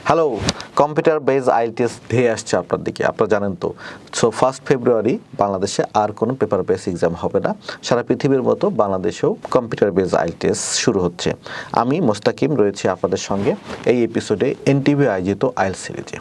Hello, computer base IELTS ধেয়ে আসছে আপনার দিকে, আপনারা জানেন তো। সো 1 ফেব্রুয়ারি বাংলাদেশে আর কোনো পেপার বেস এক্সাম হবে না। সারা পৃথিবীর মতো বাংলাদেশেও কম্পিউটার বেজ আইএলটিএস শুরু হচ্ছে। আমি মোস্তাকিম রয়েছি আপনাদের সঙ্গে এই এপিসোডে এনটিভি আয়োজিত আইএলটিএস সিরিজে।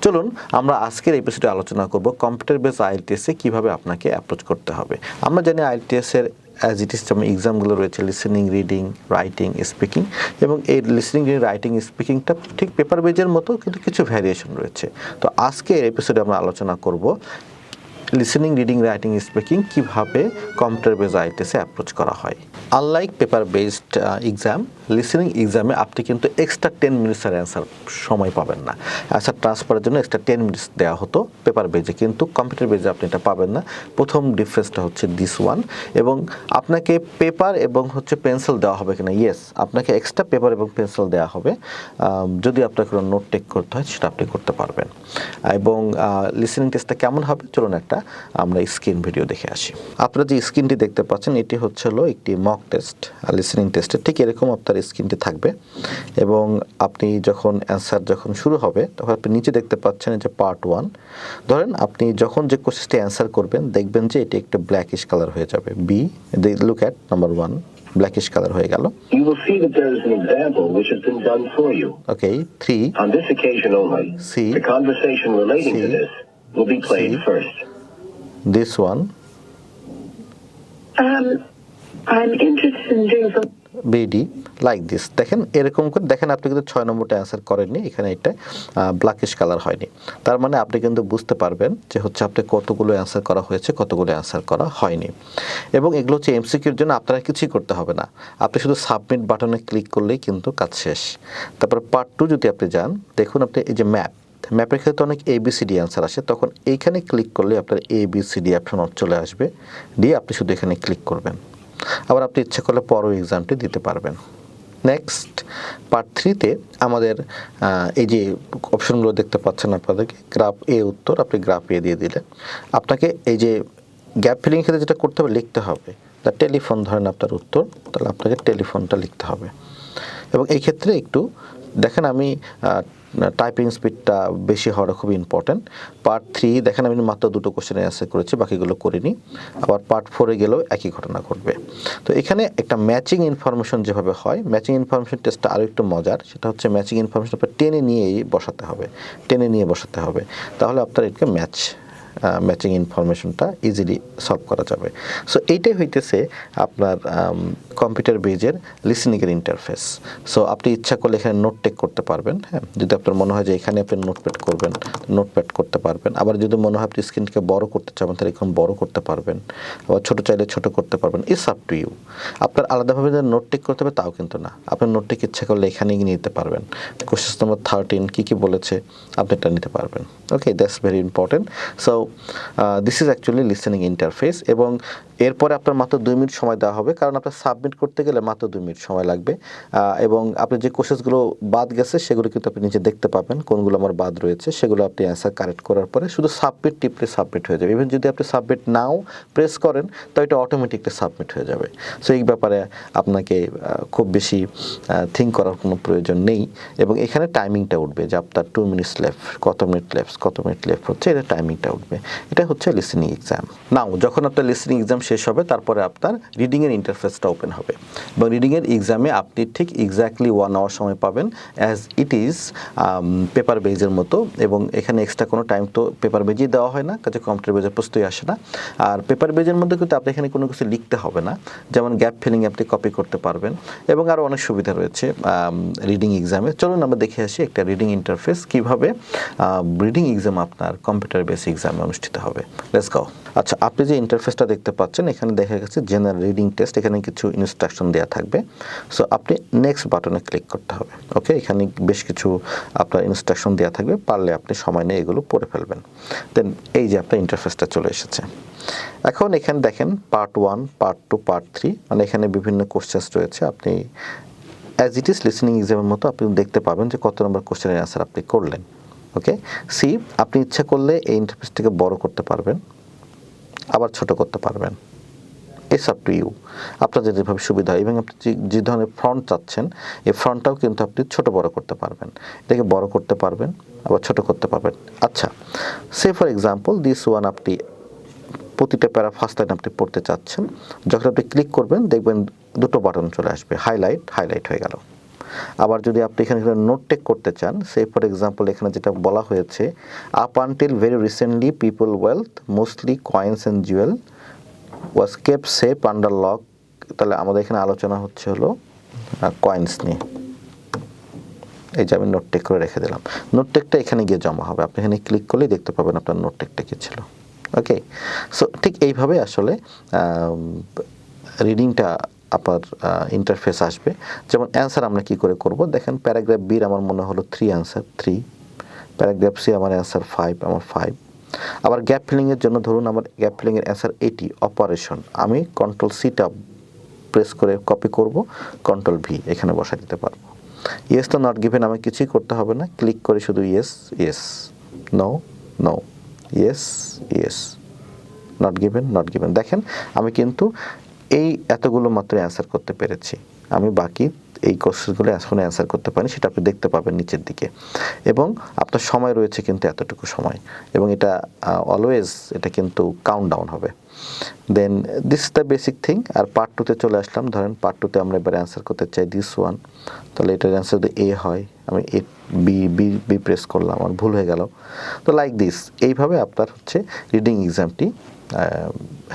চলুন আমরা আজকের এপিসোডে আলোচনা করব কম্পিউটার বেজ আইএলটিএসে কীভাবে আপনাকে অ্যাপ্রোচ করতে হবে। আমরা জানি আইএলটিএসের অ্যাজ ইট ইস যেমন এক্সামগুলো রয়েছে লিসেনিং, রিডিং, রাইটিং, স্পিকিং, এবং এই লিসেনিং, রাইটিং, স্পিকিংটা ঠিক পেপার বেজের মতো কিন্তু কিছু ভ্যারিয়েশন রয়েছে। তো আজকে এই এপিসোডে আমরা আলোচনা করব লিসেনিং, রিডিং, রাইটিং, স্পিকিং কীভাবে কম্পিউটার বেজ আইএলটিএসে অ্যাপ্রোচ করা হয়। Unlike paper based exam, listening এক্সামে আপনি কিন্তু এক্সট্রা 10 মিনিটসের অ্যান্সার সময় পাবেন না। অ্যান্সার ট্রান্সফারের জন্য এক্সট্রা 10 মিনিটস দেওয়া হতো পেপার বেজে, কিন্তু কম্পিউটার বেজে আপনি এটা পাবেন না। প্রথম ডিফারেন্সটা হচ্ছে দিস ওয়ান। এবং আপনাকে পেপার এবং পেন্সিল দেওয়া হবে কিনা? ইয়েস, আপনাকে এক্সট্রা পেপার এবং পেন্সিল দেওয়া হবে। যদি আপনার কোনো নোট টেক করতে হয় সেটা আপনি করতে পারবেন। এবং লিসেনিং টেস্টটা কেমন হবে চলুন আমরা স্ক্রিন ভিডিও দেখে আসি। আপনারা যে স্ক্রিনটি দেখতে পাচ্ছেন এটি হলো একটি মক টেস্ট, লিসেনিং টেস্টের ঠিক এরকম আপনার স্ক্রিনটি থাকবে। এবং আপনি যখন অ্যান্সার শুরু হবে তখন আপনি নিচে দেখতে পাচ্ছেন যে পার্ট 1। ধরেন আপনি যখন যে কোশ্চেনটি অ্যান্সার করবেন দেখবেন যে এটি একটা ব্ল্যাকিশ কালার হয়ে যাবে। Look at number 1, blackish color হয়ে গেল। You will see that there is an example which has been done for you. Okay, 3. On this occasion only, the conversation relating to this will be played first. This one. I'm interested in doing some BD like this. দেখেন এরকম করে দেখেন, আপনি কিন্তু 6 নম্বরটা answer করেননি, এখানে এটা ব্ল্যাকিশ কালার হয়নি। তার মানে আপনি কিন্তু বুঝতে পারবেন যে আপনি কতগুলো অ্যান্সার করা হয়েছে, কতগুলো অ্যান্সার করা হয়নি। এবং এগুলো হচ্ছে এমসিকিউর জন্য আপনারা কিছুই করতে হবে না, আপনি শুধু সাবমিট বাটনে ক্লিক করলেই কিন্তু কাজ শেষ। তারপর পার্ট 2 যদি আপনি যান, দেখুন আপনি এই যে ম্যাপের ক্ষেত্রে অনেক ABCD অ্যান্সার আসে, তখন এইখানে ক্লিক করলে আপনার ABCD অপশন চলে আসবে, দিয়ে আপনি শুধু এখানে ক্লিক করবেন। আবার আপনি ইচ্ছা করলে পরের এক্সামটি দিতে পারবেন। নেক্সট পার্ট 3-তে আমাদের এই যে অপশনগুলো দেখতে পাচ্ছেন আপনাদেরকে, গ্রাফ এ উত্তর, আপনি গ্রাফ এ দিয়ে দিলেন। আপনাকে এই যে গ্যাপ ফিলিং ক্ষেত্রে যেটা করতে হবে, লিখতে হবে দ্য টেলিফোন, ধরেন আপনার উত্তর, তাহলে আপনাকে টেলিফোনটা লিখতে হবে। এবং এই ক্ষেত্রে একটু দেখেন আমি টাইপিং স্পিডটা বেশি হওয়াটা খুব ইম্পর্ট্যান্ট। পার্ট 3 দেখেন আমি মাত্র 2টো কোশ্চেনের অ্যান্সার করেছি, বাকিগুলো করিনি। আবার পার্ট 4-এ গেলেও একই ঘটনা ঘটবে। তো এখানে একটা ম্যাচিং ইনফরমেশন যেভাবে হয়, ম্যাচিং ইনফরমেশন টেস্টটা আরও একটু মজার। সেটা হচ্ছে ম্যাচিং ইনফরমেশন আপনার টেনে নিয়ে বসাতে হবে, তাহলে আপনার এটাকে ম্যাচিং ইনফরমেশনটা ইজিলি সলভ করা যাবে। সো এইটাই হইতেছে আপনার কম্পিউটার বেজের লিসেনিংয়ের ইন্টারফেস। সো আপনি ইচ্ছা করলে এখানে নোট টেক করতে পারবেন। হ্যাঁ, যদি আপনার মনে হয় যে এখানে আপনি নোটপ্যাড করবেন, নোটপ্যাড করতে পারবেন। আবার যদি মনে হয় আপনি স্ক্রিনকে বড় করতে চাবেন, তাহলে এখানে বড় করতে পারবেন। আবার ছোটো চাইলে ছোটো করতে পারবেন। It's up to you. আপনার আলাদাভাবে যে নোট টেক করতে হবে তাও কিন্তু না, আপনার নোট টেক ইচ্ছা করলে এখানেই নিতে পারবেন। কোশ্চেন নম্বর 13 কী বলেছে আপনি এটা নিতে পারবেন। Okay, that's very important. So this is actually listening interface. এবং এরপরে আপনার মাত্র 2 মিনিট সময় দেওয়া হবে, কারণ আপনার সাবমিট করতে গেলে মাত্র 2 মিনিট সময় লাগবে। এবং আপনি যে কোশ্চেনগুলো বাদ গেছে সেগুলো কিন্তু আপনি নিজে দেখতে পাবেন, কোনগুলো আমার বাদ রয়েছে, সেগুলো আপনি অ্যান্সার কারেক্ট করার পরে শুধু সাবমিট টিপলে সাবমিট হয়ে যাবে। ইভেন যদি আপনি সাবমিট নাও প্রেস করেন তো এটা অটোমেটিকলি সাবমিট হয়ে যাবে। সো এই ব্যাপারে আপনাকে খুব বেশি থিঙ্ক করার কোনো প্রয়োজন নেই। এবং এখানে টাইমিংটা উঠবে যে আপনার 2 মিনিটস লেফট, কত মিনিট লেফট হচ্ছে, এটা টাইমিংটা উঠবে। এটা হচ্ছে লিসেনিং এক্সাম। নাও যখন আপনার লিসেনিং এক্সাম শেষ হবে, তারপরে আপনার রিডিংয়ের ইন্টারফেসটা ওপেন হবে। এবং রিডিংয়ের এক্সামে আপনি ঠিক এক্স্যাক্টলি 1 আওয়ার সময় পাবেন, অ্যাজ ইট ইজ পেপার বেজের মতো। এবং এখানে এক্সট্রা কোনো টাইম তো পেপার বেজেই দেওয়া হয় না, কাজে কম্পিউটার বেজের প্রশ্নই আসে না। আর পেপার বেজের মধ্যে কিন্তু আপনি এখানে কোনো কিছু লিখতে হবে না, যেমন গ্যাপ ফিলিং আপনি কপি করতে পারবেন। এবং আরও অনেক সুবিধা রয়েছে রিডিং এক্সামে। চলুন আমরা দেখে আসি একটা রিডিং ইন্টারফেস কীভাবে রিডিং এক্সাম আপনার কম্পিউটার বেস এক্সামে অনুষ্ঠিত হবে। Let's go. আচ্ছা, আপনি যে ইন্টারফেসটা দেখতে পাচ্ছেন এখানে দেখা গেছে জেনারেল রিডিং টেস্ট, এখানে কিছু ইনস্ট্রাকশন দেওয়া থাকবে। সো আপনি নেক্সট বাটনে ক্লিক করতে হবে। ওকে, এখানে বেশ কিছু আপনার ইনস্ট্রাকশন দেওয়া থাকবে, পারলে আপনি সময় নিয়ে এগুলো পড়ে ফেলবেন। দেন এই যে আপনার ইন্টারফেসটা চলে এসেছে। এখন এখানে দেখেন পার্ট 1, পার্ট 2, পার্ট 3, মানে এখানে বিভিন্ন কোশ্চেন্স রয়েছে। আপনি অ্যাজ ইট ইজ লিসেনিং এক্সামের মতো আপনি দেখতে পাবেন যে কত নম্বর কোশ্চেনের অ্যান্সার আপনি করলেন। ওকে, আপনি ইচ্ছা করলে এই ইন্টারফেসটাকে বড় করতে পারবেন, আবার ছোট করতে পারবেন। ইটস আপ টু ইউ, আপনার যেভাবে সুবিধা হয়। এবং আপনি যে ধরনের ফন্ট চাচ্ছেন এই ফন্টটাও কিন্তু আপনি ছোট বড় করতে পারবেন, এটাকে বড় করতে পারবেন আবার ছোট করতে পারবেন। আচ্ছা, সে ফর এক্সাম্পল দিস ওয়ান, আপনি প্রতিটা প্যারা ফার্স্ট লাইন আপনি পড়তে চাচ্ছেন, যখন আপনি ক্লিক করবেন দেখবেন দুটো বাটন চলে আসবে, হাইলাইট হয়ে গেল। আবার যদি আপনি এখানে নোট টেক করতে চান, সে ফর এক্সাম্পল এখানে যেটা বলা হয়েছে, up until very recently people wealth mostly coins and jewel was kept safe under lock, তাহলে আমাদের এখানে আলোচনা হচ্ছে হলো কয়েন্স নিয়ে। এই যে আমি নোট টেক করে রেখে দিলাম, নোট টেকটা এখানে গিয়ে জমা হবে, আপনি এখানে ক্লিক করলেই দেখতে পাবেন আপনার নোট টেকটা কী ছিল। ওকে, সো ঠিক এইভাবে আসলে রিডিংটা আপনার ইন্টারফেস আসবে। যেমন অ্যান্সার আমরা কি করে করব, দেখেন প্যারাগ্রাফ বির আমার মনে হলো 3 অ্যান্সার 3, প্যারাগ্রাফ সি আমার অ্যান্সার 5, আমার 5। আবার গ্যাপ ফিলিংয়ের জন্য ধরুন আমার গ্যাপ ফিলিংয়ের অ্যান্সার 80, অপারেশন, আমি কন্ট্রোল সিটা প্রেস করে কপি করব, কন্ট্রোল ভি এখানে বসা দিতে পারবো। ইয়েস তো নট গিভেন আমার কিছুই করতে হবে না, ক্লিক করে শুধু yes, no, yes, not given. দেখেন আমি কিন্তু এই এতগুলো মাত্র অ্যান্সার করতে পেরেছি, আমি বাকি এই কোশ্চেনগুলো এখনো অ্যান্সার করতে পারিনি, সেটা আপনি দেখতে পাবেন নিচের দিকে। এবং আপনার সময় রয়েছে কিন্তু এতটুকু সময়, এবং এটা অলওয়েজ এটা কিন্তু কাউন্টডাউন হবে। Then this is the basic thing. আর পার্ট 2তে চলে আসলাম, ধরেন পার্ট 2তে আমরা এবার অ্যান্সার করতে চাই দিস ওয়ান, তাহলে এটার অ্যান্সার যদি এ হয়, আমি এ বি প্রেস করলাম, আমার ভুল হয়ে গেল। তো লাইক দিস, এইভাবে আপনার হচ্ছে রিডিং এক্সামটি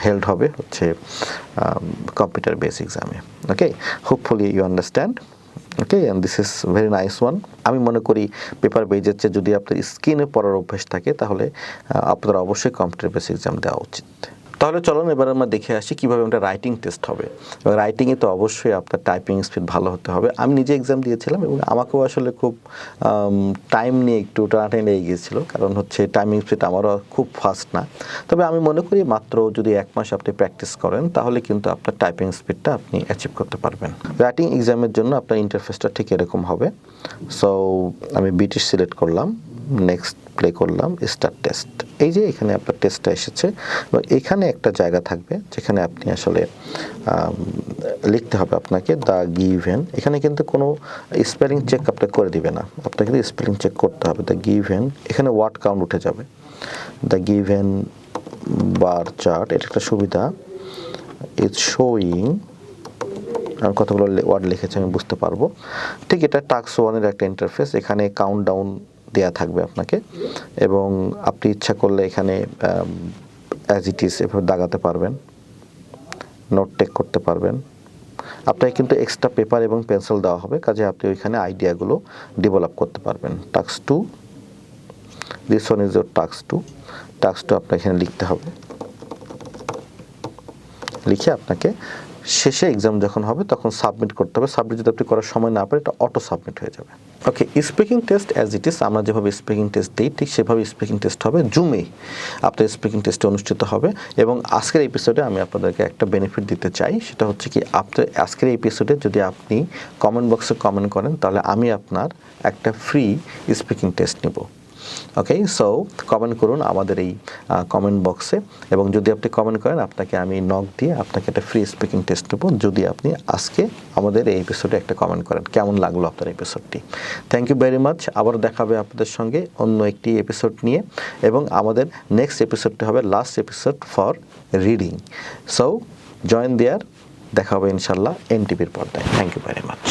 হেল্ড হবে হচ্ছে কম্পিউটার বেস এক্সামে। Okay, hopefully you understand. Okay, and this is very nice one. আমি মনে করি পেপার বেজের চেয়ে যদি আপনার স্ক্রিনে পড়ার অভ্যাস থাকে তাহলে আপনারা অবশ্যই কম্পিউটার বেস এক্সাম দেওয়া উচিত। তাহলে চলুন এবার আমরা দেখে আসি কীভাবে একটা রাইটিং টেস্ট হবে। এবং রাইটিংয়ে তো অবশ্যই আপনার টাইপিং স্পিড ভালো হতে হবে। আমি নিজে এক্সাম দিয়েছিলাম এবং আমাকেও আসলে খুব টাইম নিয়ে একটু টানাটানি লেগে গিয়েছিল, কারণ হচ্ছে টাইমিং স্পিড আমারও খুব ফাস্ট না। তবে আমি মনে করি মাত্র যদি 1 মাস আপনি প্র্যাকটিস করেন তাহলে কিন্তু আপনার টাইপিং স্পিডটা আপনি অ্যাচিভ করতে পারবেন। রাইটিং এক্সামের জন্য আপনার ইন্টারফেসটা ঠিক এরকম হবে। সো আমি ব্রিটিশ সিলেক্ট করলাম, নেক্সট প্লে করলাম, স্টার্ট টেস্ট। এই যে এখানে আপনার টেস্টটা এসেছে এবং এখানে একটা জায়গা থাকবে যেখানে আপনি আসলে লিখতে হবে আপনাকে দ্য গিভেন। এখানে কিন্তু কোনো স্পেলিং চেক আপনাকে করে দিবে না, আপনাকে কিন্তু স্পেলিং চেক করতে হবে। দ্য গিভেন, এখানে ওয়ার্ড কাউন্ট উঠে যাবে। দ্য গিভেন বার চার্ট, এটা একটা সুবিধা, ইজ শোয়িং, আমি কতগুলো ওয়ার্ড লিখেছি আমি বুঝতে পারবো। ঠিক এটা টাস্ক 1-এর একটা ইন্টারফেস, এখানে কাউন্টডাউন দেয়া থাকবে আপনাকে, এবং আপনি ইচ্ছা করলে এখানে অ্যাজ ইট ইজ এভাবে দাগাতে পারবেন, নোট টেক করতে পারবেন। আপনাকে কিন্তু এক্সট্রা পেপার এবং পেন্সিল দেওয়া হবে, কাজে আপনি ওইখানে আইডিয়াগুলো ডেভেলপ করতে পারবেন। Task 2, this one is your task 2। Task 2 আপনাকে এখানে লিখতে হবে, লিখে আপনাকে শেষে এক্সাম যখন হবে তখন সাবমিট করতে হবে। সাবমিট যদি আপনি করার সময় না পারে এটা অটো সাবমিট হয়ে যাবে। Okay, speaking test as it is, আমরা যেভাবে স্পিকিং টেস্ট দিই ঠিক সেভাবে স্পিকিং টেস্ট হবে। জুমে আপনার স্পিকিং টেস্ট অনুষ্ঠিত হবে। এবং আজকের এপিসোডে আমি আপনাদেরকে একটা বেনিফিট দিতে চাই, সেটা হচ্ছে কি আপনার আজকের এপিসোডে যদি আপনি কমেন্ট বক্সে কমেন্ট করেন তাহলে আমি আপনার একটা ফ্রি স্পিকিং টেস্ট নেব। ওকে, সো কমেন্ট করুন আমাদের এই কমেন্ট বক্সে, এবং যদি আপনি কমেন্ট করেন আপনাকে আমি নক দিয়ে আপনাকে একটা ফ্রি স্পিকিং টেস্ট দেব যদি আপনি আজকে আমাদের এই এপিসোডে একটা কমেন্ট করেন। কেমন লাগলো আপনার এপিসোডটি? Thank you very much. আবার দেখা হবে আপনাদের সঙ্গে অন্য একটি এপিসোড নিয়ে, এবং আমাদের নেক্সট এপিসোডটি হবে last episode for reading. So join there, দেখা হবে ইনশাল্লাহ এনটিভির পর্দায়। Thank you very much.